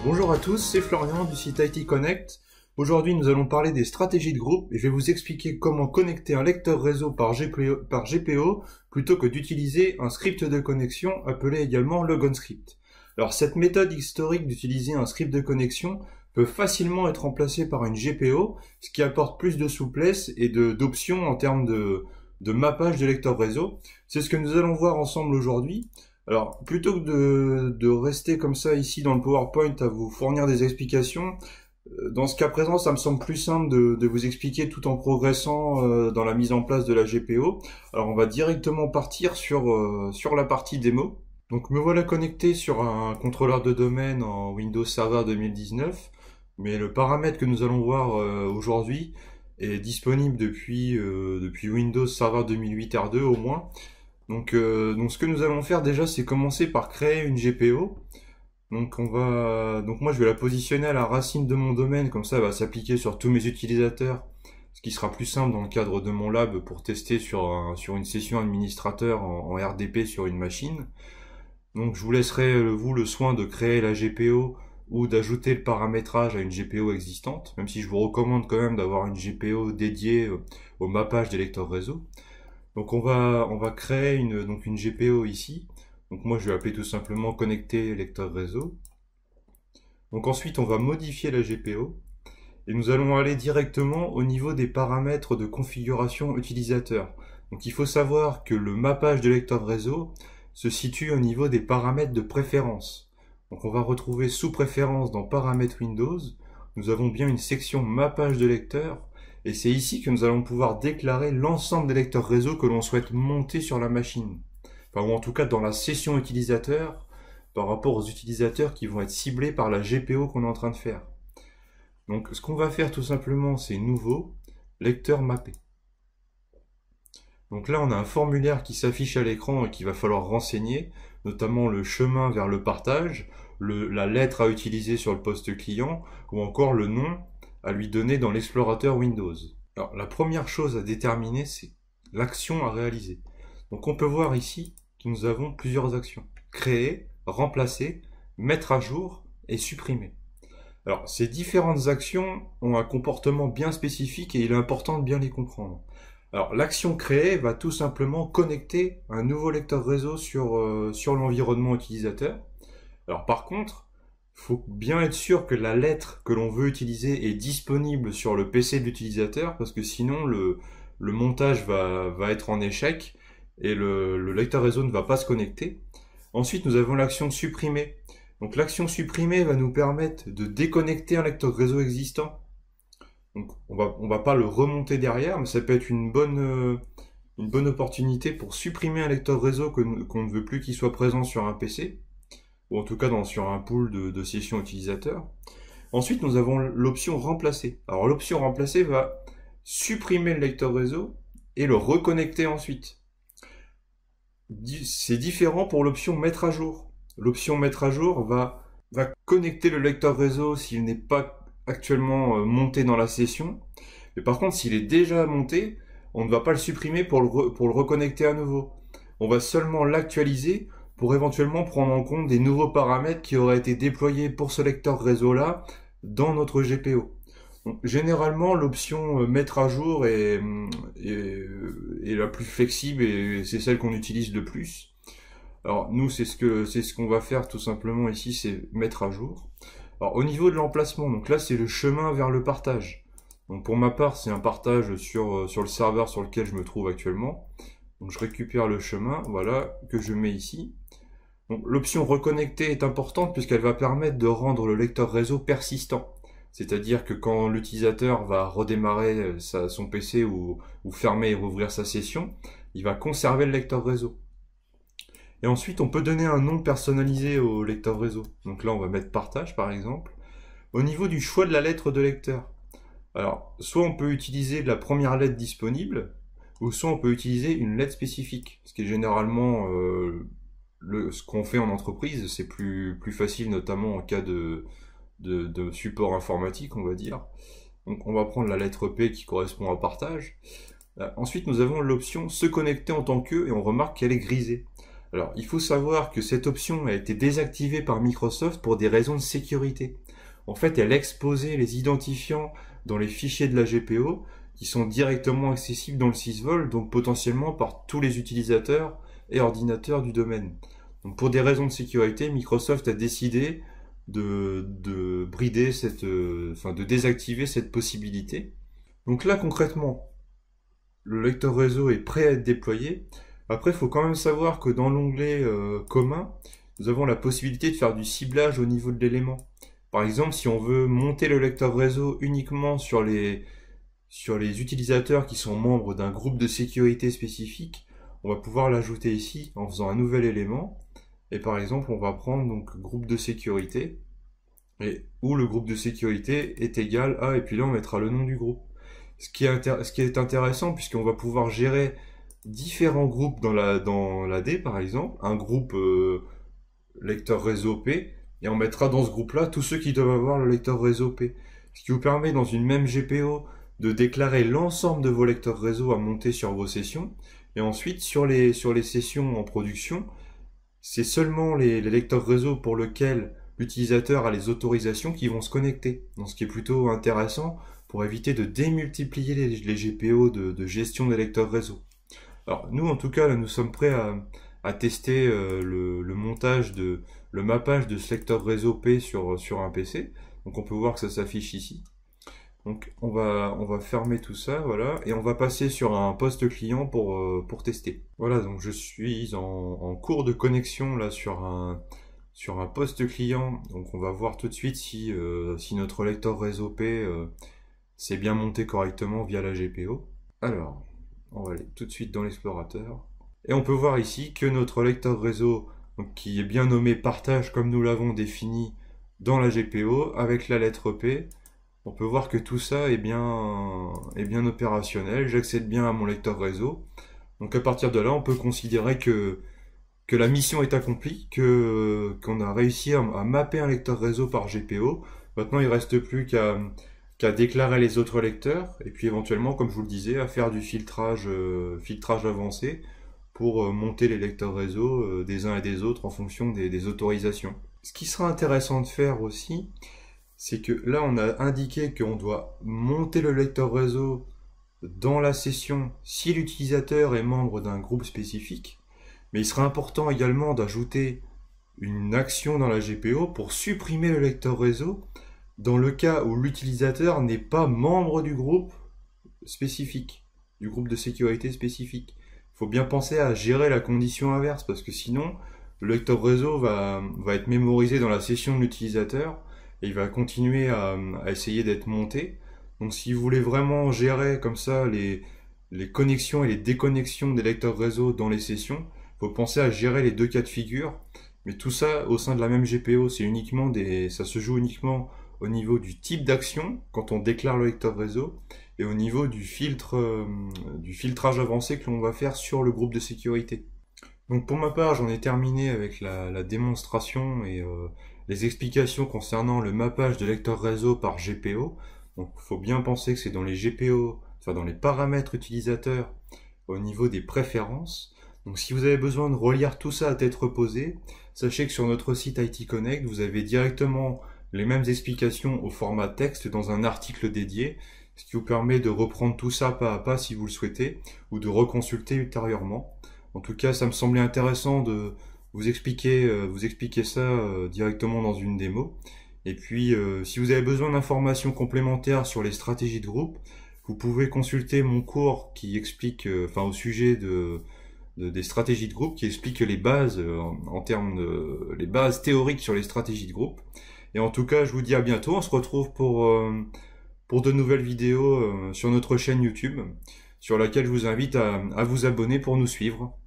Bonjour à tous, c'est Florian du site IT Connect. Aujourd'hui, nous allons parler des stratégies de groupe et je vais vous expliquer comment connecter un lecteur réseau par GPO plutôt que d'utiliser un script de connexion appelé également LogonScript. Alors, cette méthode historique d'utiliser un script de connexion peut facilement être remplacée par une GPO, ce qui apporte plus de souplesse et d'options en termes de mappage de lecteur réseau. C'est ce que nous allons voir ensemble aujourd'hui. Alors, plutôt que de rester comme ça ici dans le PowerPoint à vous fournir des explications, dans ce cas présent, ça me semble plus simple de vous expliquer tout en progressant dans la mise en place de la GPO. Alors, on va directement partir sur la partie démo. Donc, me voilà connecté sur un contrôleur de domaine en Windows Server 2019, mais le paramètre que nous allons voir aujourd'hui est disponible depuis Windows Server 2008 R2 au moins. Donc ce que nous allons faire déjà, c'est commencer par créer une GPO. Donc moi je vais la positionner à la racine de mon domaine, comme ça elle va s'appliquer sur tous mes utilisateurs, ce qui sera plus simple dans le cadre de mon lab pour tester sur une session administrateur en RDP sur une machine. Donc je vous laisserai vous le soin de créer la GPO ou d'ajouter le paramétrage à une GPO existante, même si je vous recommande quand même d'avoir une GPO dédiée au mappage des lecteurs réseau. Donc on va créer une GPO ici. Donc moi je vais appeler tout simplement connecter lecteur réseau. Donc ensuite on va modifier la GPO et nous allons aller directement au niveau des paramètres de configuration utilisateur. Donc il faut savoir que le mappage de lecteur réseau se situe au niveau des paramètres de préférence. Donc on va retrouver sous préférence dans paramètres Windows, nous avons bien une section mappage de lecteur. Et c'est ici que nous allons pouvoir déclarer l'ensemble des lecteurs réseau que l'on souhaite monter sur la machine. Enfin, ou en tout cas dans la session utilisateur, par rapport aux utilisateurs qui vont être ciblés par la GPO qu'on est en train de faire. Donc ce qu'on va faire tout simplement, c'est nouveau, lecteur mappé. Donc là on a un formulaire qui s'affiche à l'écran et qu'il va falloir renseigner, notamment le chemin vers le partage, la lettre à utiliser sur le poste client, ou encore le nom à lui donner dans l'explorateur Windows. Alors, la première chose à déterminer, c'est l'action à réaliser. Donc, on peut voir ici que nous avons plusieurs actions. Créer, remplacer, mettre à jour et supprimer. Alors, ces différentes actions ont un comportement bien spécifique et il est important de bien les comprendre. Alors, l'action créer va tout simplement connecter un nouveau lecteur réseau sur l'environnement utilisateur. Alors, par contre, il faut bien être sûr que la lettre que l'on veut utiliser est disponible sur le PC de l'utilisateur, parce que sinon le montage va être en échec et le lecteur réseau ne va pas se connecter. Ensuite, nous avons l'action supprimer. Donc l'action supprimer va nous permettre de déconnecter un lecteur réseau existant. Donc on va pas le remonter derrière, mais ça peut être une bonne opportunité pour supprimer un lecteur réseau qu'on ne veut plus qu'il soit présent sur un PC. Ou en tout cas sur un pool de sessions utilisateurs. Ensuite, nous avons l'option remplacer. Alors l'option remplacer va supprimer le lecteur réseau et le reconnecter ensuite. C'est différent pour l'option mettre à jour. L'option mettre à jour va connecter le lecteur réseau s'il n'est pas actuellement monté dans la session. Mais par contre, s'il est déjà monté, on ne va pas le supprimer pour le reconnecter à nouveau. On va seulement l'actualiser pour éventuellement prendre en compte des nouveaux paramètres qui auraient été déployés pour ce lecteur réseau-là dans notre GPO. Donc, généralement, l'option mettre à jour est la plus flexible et c'est celle qu'on utilise le plus. Alors nous, c'est ce qu'on va faire tout simplement ici, c'est mettre à jour. Alors au niveau de l'emplacement, donc là c'est le chemin vers le partage. Donc pour ma part, c'est un partage sur le serveur sur lequel je me trouve actuellement. Donc je récupère le chemin, voilà, que je mets ici. L'option reconnecter est importante puisqu'elle va permettre de rendre le lecteur réseau persistant. C'est-à-dire que quand l'utilisateur va redémarrer son PC ou fermer et rouvrir sa session, il va conserver le lecteur réseau. Et ensuite, on peut donner un nom personnalisé au lecteur réseau. Donc là, on va mettre partage par exemple. Au niveau du choix de la lettre de lecteur, alors soit on peut utiliser la première lettre disponible, ou soit on peut utiliser une lettre spécifique, ce qui est généralement ce qu'on fait en entreprise. C'est plus facile, notamment en cas de support informatique, on va dire. Donc on va prendre la lettre P qui correspond à partage. Ensuite, nous avons l'option se connecter en tant que, et on remarque qu'elle est grisée. Alors, il faut savoir que cette option a été désactivée par Microsoft pour des raisons de sécurité. En fait, elle exposait les identifiants dans les fichiers de la GPO qui sont directement accessibles dans le sysvol, donc potentiellement par tous les utilisateurs et ordinateurs du domaine. Donc pour des raisons de sécurité, Microsoft a décidé de brider de désactiver cette possibilité. Donc là, concrètement, le lecteur réseau est prêt à être déployé. Après, il faut quand même savoir que dans l'onglet commun, nous avons la possibilité de faire du ciblage au niveau de l'élément. Par exemple, si on veut monter le lecteur réseau uniquement sur les utilisateurs qui sont membres d'un groupe de sécurité spécifique, on va pouvoir l'ajouter ici en faisant un nouvel élément. Et par exemple, on va prendre donc groupe de sécurité, où le groupe de sécurité est égal à, et puis là on mettra le nom du groupe. Ce qui est intéressant, puisqu'on va pouvoir gérer différents groupes dans la D, par exemple, un groupe lecteur réseau P, et on mettra dans ce groupe-là tous ceux qui doivent avoir le lecteur réseau P. Ce qui vous permet, dans une même GPO, de déclarer l'ensemble de vos lecteurs réseau à monter sur vos sessions, et ensuite, sur les sessions en production, c'est seulement les lecteurs réseau pour lesquels l'utilisateur a les autorisations qui vont se connecter. Donc, ce qui est plutôt intéressant pour éviter de démultiplier les GPO de gestion des lecteurs réseau. Alors nous, en tout cas, là, nous sommes prêts à tester le montage le mappage de ce lecteur réseau P sur un PC. Donc on peut voir que ça s'affiche ici. Donc on va fermer tout ça, voilà, et on va passer sur un poste client pour tester. Voilà, donc je suis en cours de connexion là sur un poste client. Donc on va voir tout de suite si notre lecteur réseau P s'est bien monté correctement via la GPO. Alors, on va aller tout de suite dans l'explorateur. Et on peut voir ici que notre lecteur réseau, donc, qui est bien nommé partage comme nous l'avons défini dans la GPO, avec la lettre P, on peut voir que tout ça est bien opérationnel. J'accède bien à mon lecteur réseau. Donc à partir de là, on peut considérer que la mission est accomplie, qu'on a réussi à mapper un lecteur réseau par GPO. Maintenant, il ne reste plus qu'à déclarer les autres lecteurs, et puis éventuellement, comme je vous le disais, à faire du filtrage avancé pour monter les lecteurs réseau des uns et des autres en fonction des autorisations. Ce qui sera intéressant de faire aussi, c'est que là on a indiqué qu'on doit monter le lecteur réseau dans la session si l'utilisateur est membre d'un groupe spécifique, mais il sera important également d'ajouter une action dans la GPO pour supprimer le lecteur réseau dans le cas où l'utilisateur n'est pas membre du groupe spécifique, du groupe de sécurité spécifique. Il faut bien penser à gérer la condition inverse, parce que sinon, le lecteur réseau va être mémorisé dans la session de l'utilisateur, et il va continuer à essayer d'être monté. Donc si vous voulez vraiment gérer comme ça les connexions et les déconnexions des lecteurs réseau dans les sessions, il faut penser à gérer les deux cas de figure. Mais tout ça au sein de la même GPO, ça se joue uniquement au niveau du type d'action, quand on déclare le lecteur réseau, et au niveau du filtrage avancé que l'on va faire sur le groupe de sécurité. Donc pour ma part, j'en ai terminé avec la démonstration et les explications concernant le mappage de lecteur réseau par GPO. Donc il faut bien penser que c'est dans les GPO, enfin dans les paramètres utilisateurs, au niveau des préférences. Donc si vous avez besoin de relire tout ça à tête reposée, sachez que sur notre site IT Connect, vous avez directement les mêmes explications au format texte dans un article dédié, ce qui vous permet de reprendre tout ça pas à pas si vous le souhaitez, ou de reconsulter ultérieurement. En tout cas, ça me semblait intéressant de vous expliquer ça directement dans une démo. Et puis, si vous avez besoin d'informations complémentaires sur les stratégies de groupe, vous pouvez consulter mon cours qui explique, au sujet des stratégies de groupe, qui explique les bases les bases théoriques sur les stratégies de groupe. Et en tout cas, je vous dis à bientôt. On se retrouve pour de nouvelles vidéos sur notre chaîne YouTube, sur laquelle je vous invite à vous abonner pour nous suivre.